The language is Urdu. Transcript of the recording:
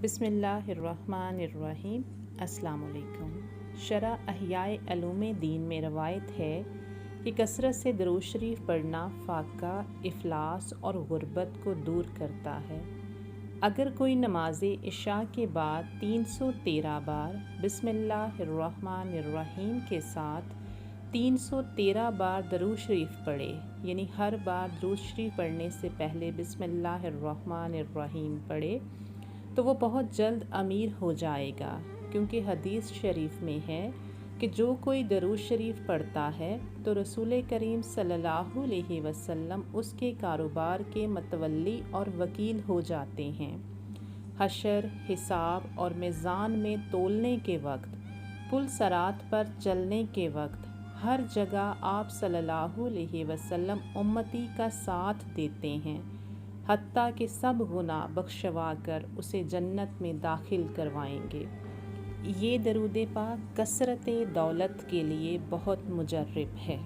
بسم اللہ الرحمن الرحیم۔ السلام علیکم۔ شرح احیائے علوم دین میں روایت ہے کہ کثرت سے درود شریف پڑھنا فاقہ، افلاس اور غربت کو دور کرتا ہے۔ اگر کوئی نماز عشاء کے بعد 313 بار بسم اللہ الرحمن الرحیم کے ساتھ 313 بار درود شریف پڑھے، یعنی ہر بار درود شریف پڑھنے سے پہلے بسم اللہ الرحمن الرحیم پڑھے، تو وہ بہت جلد امیر ہو جائے گا، کیونکہ حدیث شریف میں ہے کہ جو کوئی درود شریف پڑھتا ہے تو رسول کریم صلی اللہ علیہ وسلم اس کے کاروبار کے متولی اور وکیل ہو جاتے ہیں۔ حشر، حساب اور میزان میں تولنے کے وقت، پل صراط پر چلنے کے وقت، ہر جگہ آپ صلی اللہ علیہ وسلم امتی کا ساتھ دیتے ہیں، حتیٰ کہ سب گناہ بخشوا کر اسے جنت میں داخل کروائیں گے۔ یہ درود پاک کثرت دولت کے لیے بہت مجرب ہے۔